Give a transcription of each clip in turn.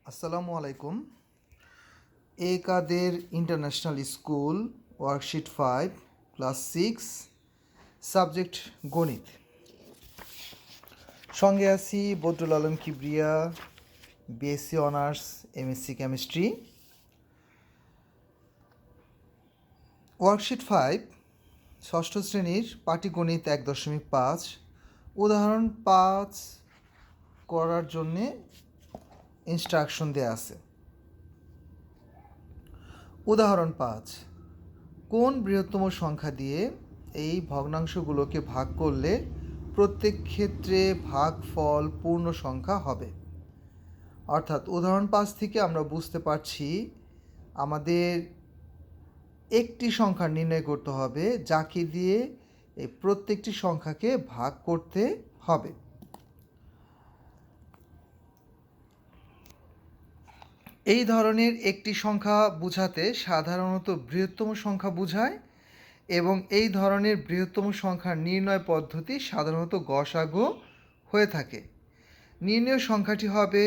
আসসালামু আলাইকুম। এ Kader international school, worksheet 5, class 6, subject গণিত। সঙ্গে আছি Badrul Alam Kibria, BSc honours, MSc chemistry. Worksheet 5, ষষ্ঠ শ্রেণীর পাটিগণিত 1.5, উদাহরণ 5 করার জন্যে ইনস্ট্রাকশন দেয়া আছে। উদাহরণ 5, কোন বৃহত্তম সংখ্যা দিয়ে এই ভগ্নাংশগুলোকে ভাগ করলে প্রত্যেক ক্ষেত্রে ভাগফল পূর্ণ সংখ্যা হবে। অর্থাৎ উদাহরণ 5 থেকে আমরা বুঝতে পারছি আমাদের একটি সংখ্যা নির্ণয় করতে হবে যাকে দিয়ে এই প্রত্যেকটি সংখ্যাকে ভাগ করতে হবে। এই ধরনের একটি সংখ্যা বোঝাতে সাধারণত বৃহত্তম সংখ্যা বোঝায় এবং এই ধরনের বৃহত্তম সংখ্যার নির্ণয় পদ্ধতি সাধারণত গসাগু হয়ে থাকে। নির্ণয় সংখ্যাটি হবে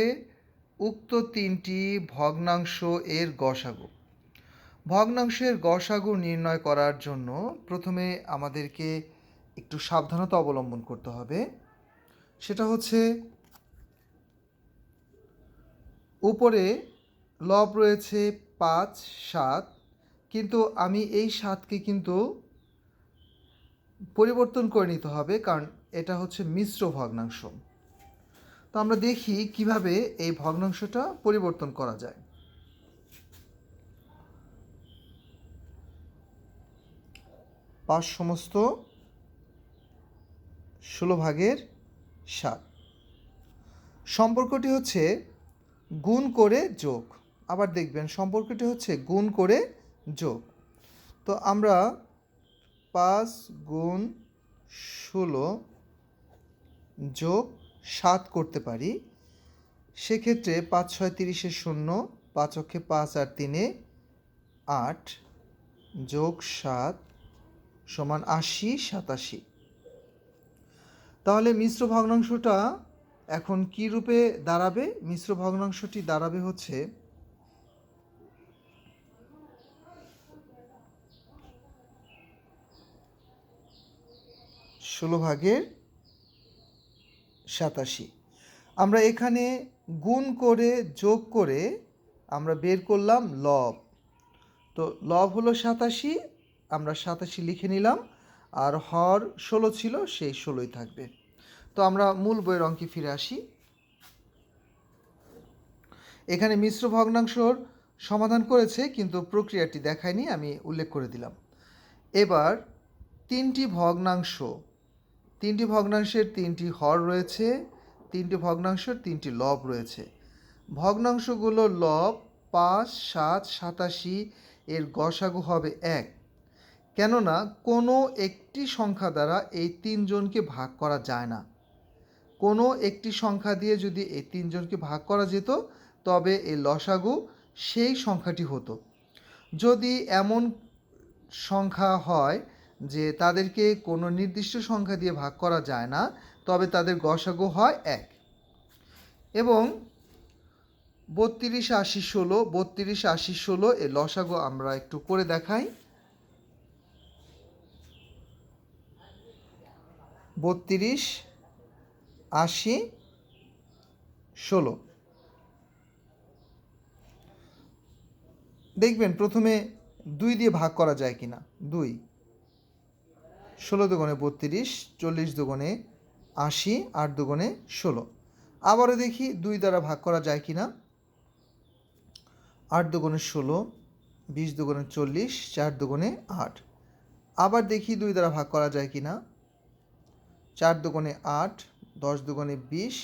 উক্ত তিনটি ভগ্নাংশ এর গসাগু। ভগ্নাংশের গসাগু নির্ণয় করার জন্য প্রথমে আমাদেরকে একটু সাবধানতা অবলম্বন করতে হবে। সেটা হচ্ছে উপরে লব রয়েছে 5, 7, কিন্তু আমি এই 7কে কিন্তু পরিবর্তন করে নিতে হবে, কারণ এটা হচ্ছে মিশ্র ভগ্নাংশ। তো আমরা দেখি কিভাবে এই ভগ্নাংশটা পরিবর্তন করা যায়। 5 সমস্ত 16/7। সম্পর্কটি হচ্ছে গুণ করে যোগ। আবার দেখবেন সম্পর্কটি হচ্ছে গুণ করে যোগ। তো আমরা 5 গুণ 16 যোগ 7 করতে পারি। সেক্ষেত্রে 5 6 30 0, 5 অক্ষে 5 আর 3 8, যোগ 7 সমান 80 87। তাহলে মিশ্র ভগ্নাংশটা এখন কি রূপে দাঁড়াবে? মিশ্র ভগ্নাংশটি দাঁড়াবে হচ্ছে 16/87। আমরা এখানে গুণ করে যোগ করে আমরা বের করলাম লব। তো লব হলো 87, আমরা 87 লিখে নিলাম, আর হর 16 ছিল, সেই 16ই থাকবে। তো আমরা মূল বইয়ের অঙ্কে ফিরে আসি। এখানে মিশ্র ভগ্নাংশর সমাধান করেছে কিন্তু প্রক্রিয়াটি দেখায়নি, আমি উল্লেখ করে দিলাম। এবার তিনটি ভগ্নাংশের 3টি হর রয়েছে, 3টি ভগ্নাংশের 3টি লব রয়েছে। ভগ্নাংশগুলো লব 5, 7, 87 এর গসাগু হবে 1, কেননা কোনো একটি সংখ্যা দ্বারা এই তিনজনকে ভাগ করা যায় না। কোনো একটি সংখ্যা দিয়ে যদি এই তিনজনকে ভাগ করা যেত তবে এই লসাগু সেই সংখ্যাটি হতো। যদি এমন সংখ্যা হয় যে তাদেরকে কোনো নির্দিষ্ট সংখ্যা দিয়ে ভাগ করা যায় না, তবে তাদের গসাগু হয় 1। এবং 32 80 16, 32 80 16 এর লসাগু আমরা একটু করে দেখাই। 32 80 16। দেখবেন প্রথমে 2 দিয়ে ভাগ করা যায় কিনা। 2, 16 দুগুণে 32, 40 দুগুণে 80, 8 দুগুণে 16। আবারও দেখি 2 দ্বারা ভাগ করা যায় কিনা। 8 দুগুণে 16, 20 দুগুণে 40, 4 দুগুণে 8। আবার দেখি 2 দ্বারা ভাগ করা যায় কিনা। 4 দুগুণে 8, 10 দুগুণে 20,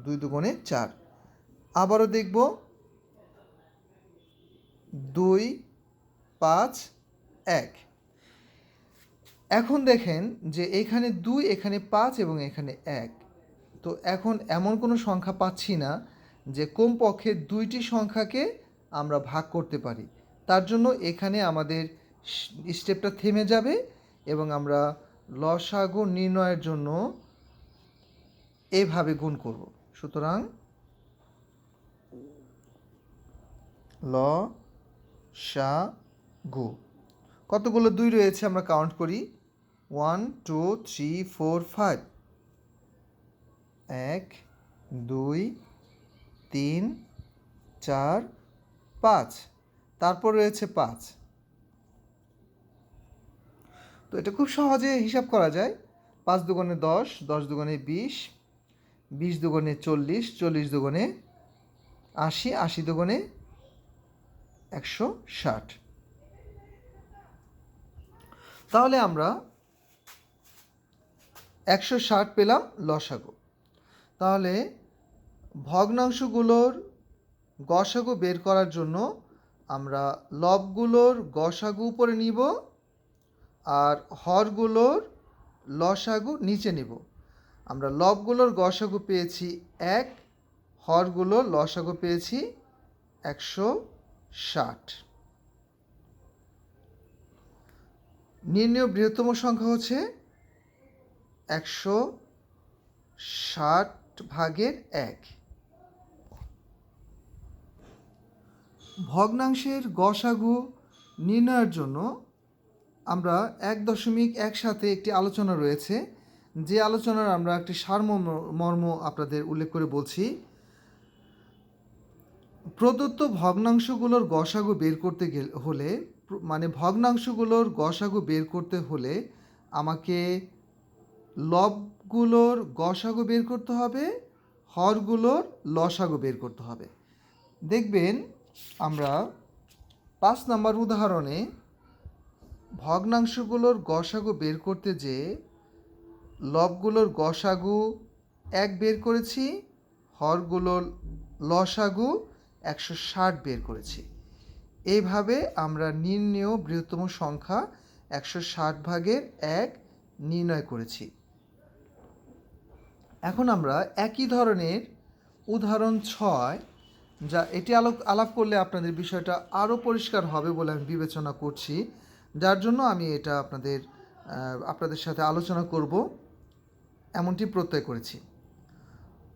2 দুগুণে 4। আবারও দেখব 2, 5, 1। এখন দেখেন যে এখানে 2, এখানে 5 এবং এখানে 1। তো এখন এমন কোনো সংখ্যা পাচ্ছি না যে কমপক্ষে 2টি সংখ্যাকে আমরা ভাগ করতে পারি। তার জন্য এখানে আমাদের স্টেপটা থেমে যাবে এবং আমরা লসাগু নির্ণয়ের জন্য এভাবে গুণ করব। সুতরাং লসাগু। কতগুলো 2 রয়েছে আমরা কাউন্ট করি। 1 2 3 4 5। 1 2 3 4 5। তারপর রয়েছে 5। তো এটা খুব সহজে হিসাব করা যায়। 5 দুগুণে 10, 10 দুগুণে 20, 20 দুগুণে 40, 40 দুগুণে 80, 80 দুগুণে 160। তাহলে আমরা 160 পেলাম লসাগু। তাহলে ভগ্নাংশগুলোর গসাগু বের করার জন্য আমরা লবগুলোর গসাগু উপরে নিব আর হরগুলোর লসাগু নিচে নিব। আমরা লবগুলোর গসাগু পেয়েছি 1, হরগুলোর লসাগু পেয়েছি 160। নির্ণেয় বৃহত্তম সংখ্যা হচ্ছে 160/1। ভগ্নাংশের গসাগু নির্ণয়ের জন্য আমরা 1.1 সাথে একটি আলোচনা রয়েছে, যে আলোচনার আমরা একটি সারমর্ম আপনাদের উল্লেখ করে বলছি। প্রদত্ত ভগ্নাংশগুলোর গসাগু বের করতে হলে, মানে ভগ্নাংশগুলোর গসাগু বের করতে হলে আমাকে লবগুলোর গসাগু বের করতে হবে, হরগুলোর লসাগু বের করতে হবে। দেখবেন আমরা 5 নম্বর উদাহরণে ভগ্নাংশগুলোর গসাগু বের করতে যে লবগুলোর গসাগু 1 বের করেছি, হরগুলোর লসাগু 160 বের করেছি। এইভাবে আমরা নির্ণেয় বৃহত্তম সংখ্যা 160/1 নির্ণয় করেছি। এখন আমরা একই ধরনের উদাহরণ 6, যা এটি আলাপ করলে আপনাদের বিষয়টা আরও পরিষ্কার হবে বলে আমি বিবেচনা করছি, যার জন্য আমি এটা আপনাদের সাথে আলোচনা করব এমনটি প্রত্যয় করেছি।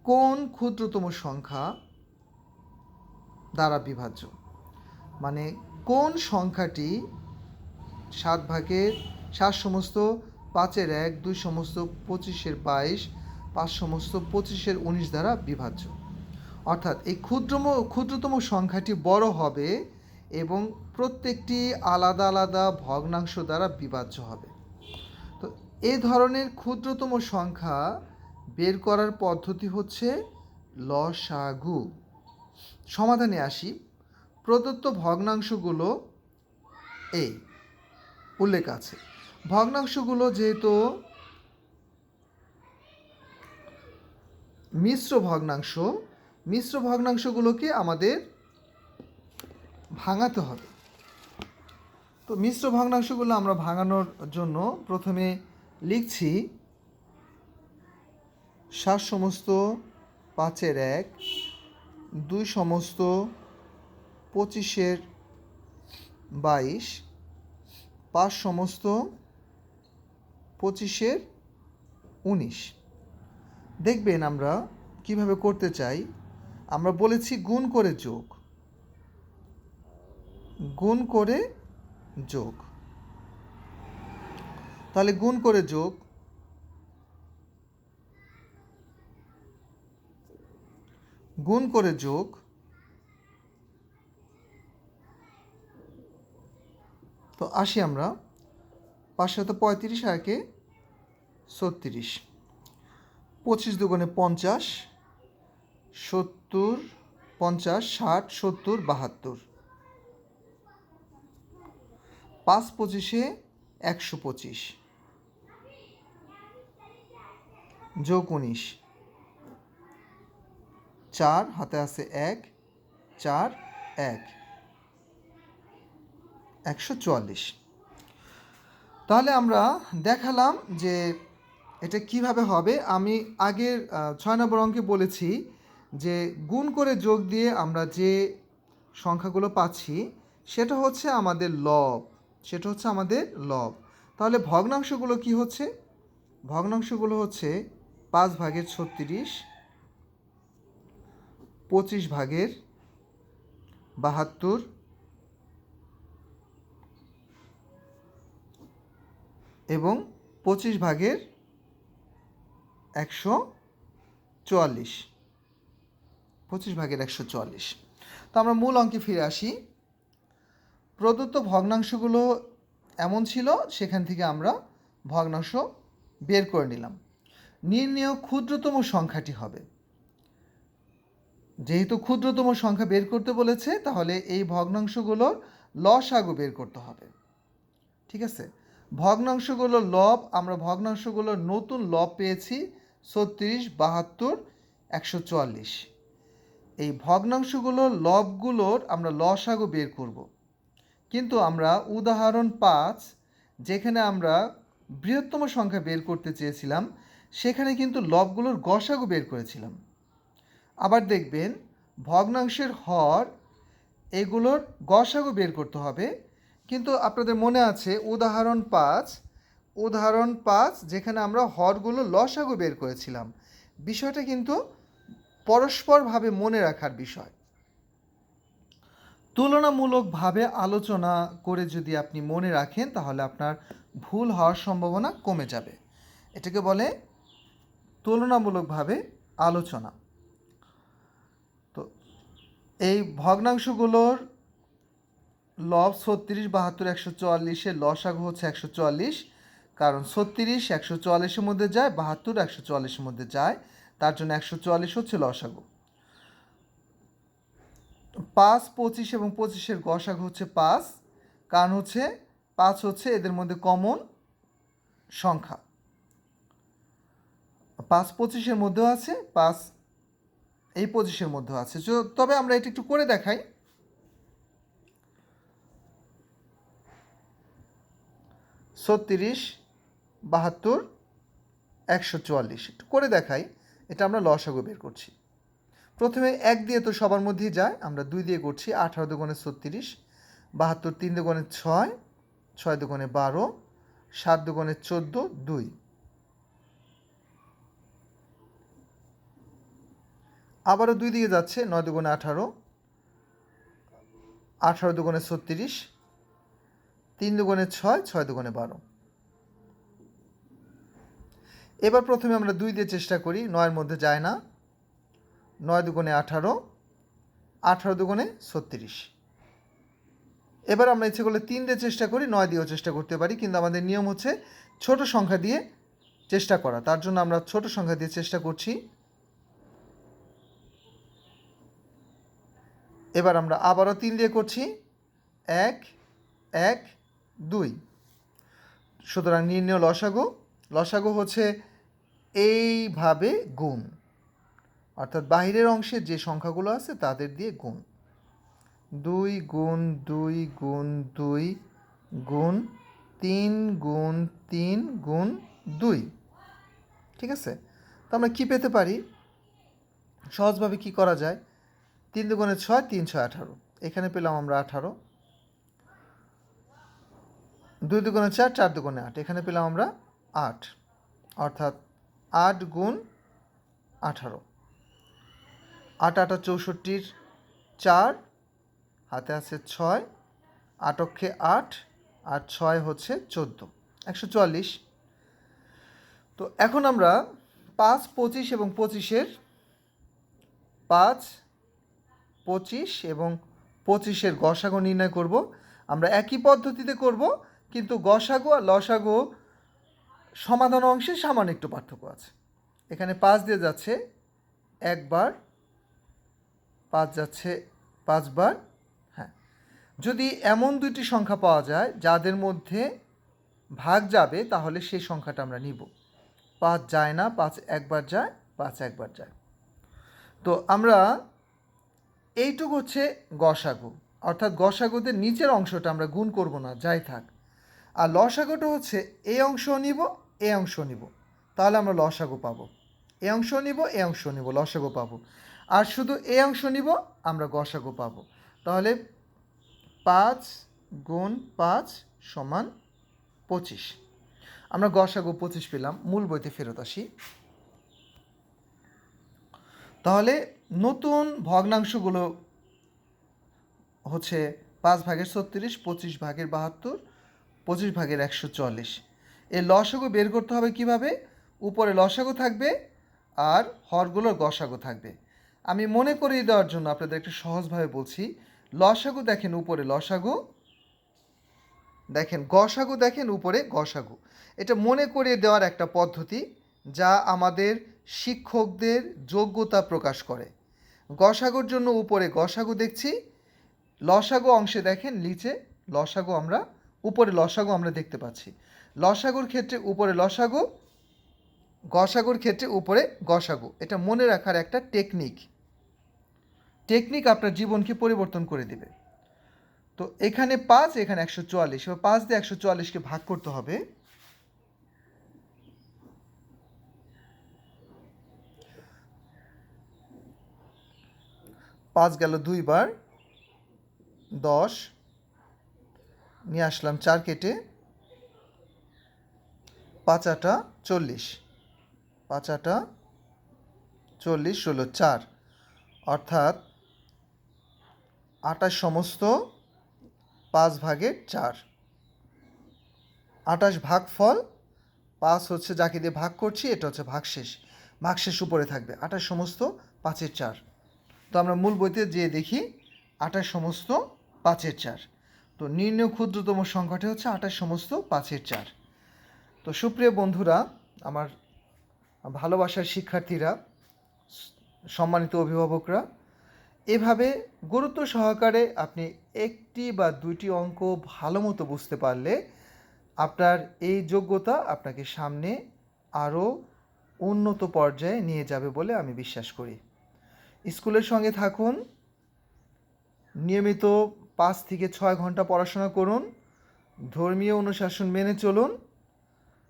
কোন ক্ষুদ্রতম সংখ্যা দ্বারা বিভাজ্য, মানে কোন সংখ্যাটি 7/7 সমস্ত 5/1, 2 সমস্ত 25/22, 5 সমস্ত 25/19 দ্বারা বিভাজ্য। অর্থাৎ এই ক্ষুদ্রতম সংখ্যাটি বড় হবে এবং প্রত্যেকটি আলাদা আলাদা ভগ্নাংশ দ্বারা বিভাজ্য হবে। তো এই ধরনের ক্ষুদ্রতম সংখ্যা বের করার পদ্ধতি হচ্ছে লসাগু। সমাধানে আসি। প্রদত্ত ভগ্নাংশগুলো এই উল্লেখ আছে। ভগ্নাংশগুলো যেহেতু মিশ্র ভগ্নাংশগুলোকে আমাদের ভাঙাতে হবে। তো মিশ্র ভগ্নাংশগুলো আমরা ভাঙানোর জন্য প্রথমে লিখছি 7 সমস্ত 5/1, 2 সমস্ত 25/22, 5 সমস্ত 25/19। দেখবেন আমরা কিভাবে করতে চাই। আমরা বলেছি গুণ করে যোগ, তাহলে গুণ করে যোগ, তো আসি আমরা 5 × 35 আর 36, 25 দুগুণে 50, 70, 50, 60, 70, 72, 5 25 125 যোগ 19, 4 হাতে আছে 1, 4 1, 144। তাহলে আমরা দেখালাম যে এটা কিভাবে হবে। আমি আগের 6 নম্বর অঙ্কে বলেছি যে গুণ করে যোগ দিয়ে আমরা যে সংখ্যাগুলো পাচ্ছি সেটা হচ্ছে আমাদের লব। তাহলে ভগ্নাংশগুলো কি হচ্ছে? ভগ্নাংশগুলো হচ্ছে 5/36, 25/22, 72 এবং 25 ভাগের 144, 25 ভাগের 144। তো আমরা মূল অঙ্কে ফিরে আসি। প্রদত্ত ভগ্নাংশগুলো এমন ছিল, সেখান থেকে আমরা ভগ্নাংশ বের করে নিলাম। নির্ণেয় ক্ষুদ্রতম সংখ্যাটি হবে, যেহেতু ক্ষুদ্রতম সংখ্যা বের করতে বলেছে, তাহলে এই ভগ্নাংশগুলোর লসাগু বের করতে হবে। ঠিক আছে, ভগ্নাংশগুলোর লব, আমরা ভগ্নাংশগুলোর নতুন লব পেয়েছি 36, 72, 144। এই ভগ্নাংশগুলোর লবগুলোর আমরা লসাগু বের করব। কিন্তু আমরা উদাহরণ 5, যেখানে আমরা বৃহত্তম সংখ্যা বের করতে চেয়েছিলাম, সেখানে কিন্তু লবগুলোর গসাগু বের করেছিলাম। আবার দেখবেন ভগ্নাংশের হর, এগুলোর গসাগু বের করতে হবে। কিন্তু আপনাদের মনে আছে উদাহরণ 5, যেখানে আমরা হরগুলো লসাগু বের করেছিলাম। বিষয়টা কিন্তু পরস্পরভাবে মনে রাখার বিষয়। তুলনামূলকভাবে আলোচনা করে যদি আপনি মনে রাখেন, তাহলে আপনার ভুল হওয়ার সম্ভাবনা কমে যাবে। এটাকে বলে তুলনামূলকভাবে আলোচনা। তো এই ভগ্নাংশগুলোর লব 36, 72, 144-এর লসাগু হচ্ছে 144, কারণ 36 144-এর মধ্যে যায়, 72 144-এর মধ্যে যায়, তার জন্য 144 হচ্ছে লসাগু। 5, 25 এবং 25-এর গসাগু হচ্ছে 5, কারণ হচ্ছে 5 হচ্ছে এদের মধ্যে কমন সংখ্যা। 5 25-এর মধ্যেও আছে, 5 এই 25-এর মধ্যেও আছে। তবে আমরা এটা একটু করে দেখাই। 36, 72, 144 একটু করে দেখাই। এটা আমরা লসাগু বের করছি। প্রথমে 1 দিয়ে তো সবার মধ্যেই যায়, আমরা 2 দিয়ে করছি। 18 দুগুণে 36, 72 3 দুগুণে 6, 6 দুগুণে 12, 7 দুগুণে 14, 2। আবারও 2 দিয়ে যাচ্ছে, 9 দুগুণে 18, 18 দুগুণে 36, 3 দুগুণে 6, 6 দুগুণে 12। এবার প্রথমে আমরা 2 দিয়ে চেষ্টা করি, 9-এর মধ্যে যায় না। 9 দুগুণে 18, 18 দুগুণে 36। এবার আমরা ইচ্ছে করলে 3 দিয়ে চেষ্টা করি, 9 দিয়েও চেষ্টা করতে পারি, কিন্তু আমাদের নিয়ম হচ্ছে ছোট সংখ্যা দিয়ে চেষ্টা করা। তার জন্য আমরা ছোট সংখ্যা দিয়ে চেষ্টা করছি। এবার আমরা আবারও 3 দিয়ে করছি, 1 1 2। সুতরাং নির্ণেয় লসাগু, লসাগু হচ্ছে এইভাবে গুণ, অর্থাৎ বাহিরের অংশে যে সংখ্যাগুলো আছে তাদের দিয়ে গুণ। 2 গুণ 2 গুণ 2 গুণ 3 গুণ 3 গুণ 2। ঠিক আছে, তো আমরা কী পেতে পারি? সহজভাবে কি করা যায়? 3 দুগুণে 6, 3 6 18, এখানে পেলাম আমরা 18। 2 দুগুণে 4, 4 দুগুণে 8, এখানে পেলাম আমরা 8, অর্থাৎ 8 গুণ 18। 8 8 64, 4 হাতে আছে 6, 8 অক্ষে 8 আর 6 হচ্ছে 14, 144। তো এখন আমরা 5 25 এবং 25-এর 5 25 এবং 25-এর গসাগু নির্ণয় করব। আমরা একই পদ্ধতিতে করব, কিন্তু গসাগু আর লসাগু সমাধান অংশে সামান্য একটু পার্থক্য আছে। এখানে 5 দিয়ে যাচ্ছে একবার, 5 যাচ্ছে 5 বার। হ্যাঁ, যদি এমন দুইটি সংখ্যা পাওয়া যায় যাদের মধ্যে ভাগ যাবে, তাহলে সেই সংখ্যাটা আমরা নিব। 5 যায় না, 5 একবার যায়, 5 একবার যায়। তো আমরা এইটুকু হচ্ছে গসাগু, অর্থাৎ গসাগুদের নিচের অংশটা আমরা গুণ করব না, যাই থাক। আর লসাগুটা হচ্ছে এই অংশ নিব, এই অংশ নিব, তাহলে আমরা লসাগু পাবো। এই অংশ নিব, এই অংশ নিব, লসাগু পাবো। আর শুধু এই অংশ নিব, আমরা গসাগু পাবো। তাহলে 5 গুণ 5 সমান 25। আমরা গসাগু 25 পেলাম। মূল বইতে ফেরত আসি। তাহলে নতুন ভগ্নাংশগুলো হচ্ছে 5/36, 25/72, 25/144। এই লসাগু বের করতে হবে কিভাবে? উপরে লসাগু থাকবে আর হরগুলোর গসাগু থাকবে। আমি মনে করিয়ে দেওয়ার জন্য আপনাদের একটু সহজভাবে বলছি। লসাগু দেখেন উপরে লসাগু, দেখেন গসাগু, দেখেন উপরে গসাগু। এটা মনে করিয়ে দেওয়ার একটা পদ্ধতি যা আমাদের শিক্ষকদের যোগ্যতা প্রকাশ করে। গসাগুর জন্য উপরে গসাগু দেখছি, লসাগু অংশে দেখেন নিচে লসাগু আমরা, উপরে লসাগু আমরা দেখতে পাচ্ছি। লসাগুর ক্ষেত্রে উপরে লসাগু, গসাগুর ক্ষেত্রে উপরে গসাগু। এটা মনে রাখার একটা টেকনিক আপনার জীবনকে পরিবর্তন করে দেবে। তো এখানে 5, এখানে 144, এবার 5 দিয়ে 144কে ভাগ করতে হবে। 5 গেল 2 বার, 10 নিয়ে আসলাম 4 কেটে, 5 আটা 40, 5 আটা 40, 16 4, অর্থাৎ 28 সমস্ত 5/4। 28 ভাগফল, 5 হচ্ছে যাকে দিয়ে ভাগ করছি, এটা হচ্ছে ভাগশেষ উপরে থাকবে। 28 সমস্ত 5/4। তো আমরা মূল বইতে যেয়ে দেখি 28 সমস্ত 5/4। তো নির্ণয় ক্ষুদ্রতম সংখ্যাটি হচ্ছে 28 সমস্ত 5/4। তো সুপ্রিয় বন্ধুরা, আমার ভালোবাসার শিক্ষার্থীরা, সম্মানিত অভিভাবকরা, এভাবে গুরুত্ব সহকারে আপনি একটি বা দুইটি অঙ্ক ভালো মতো বুঝতে পারলে আপনার এই যোগ্যতা আপনাকে সামনে আরও উন্নত পর্যায়ে নিয়ে যাবে বলে আমি বিশ্বাস করি। স্কুলের সঙ্গে থাকুন, নিয়মিত 5 থেকে 6 ঘন্টা পড়াশোনা করুন, ধর্মীয় অনুশাসন মেনে চলুন,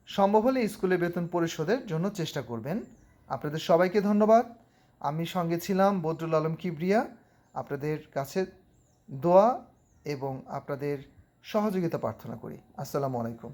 সম্ভব হলে স্কুলের বেতন পরিশোধের জন্য চেষ্টা করবেন। আপনাদের সবাইকে ধন্যবাদ। আমি সঙ্গে ছিলাম বদরুল আলম কিবরিয়া। আপনাদের কাছে দোয়া এবং আপনাদের সহযোগিতা প্রার্থনা করি। আসসালামু আলাইকুম।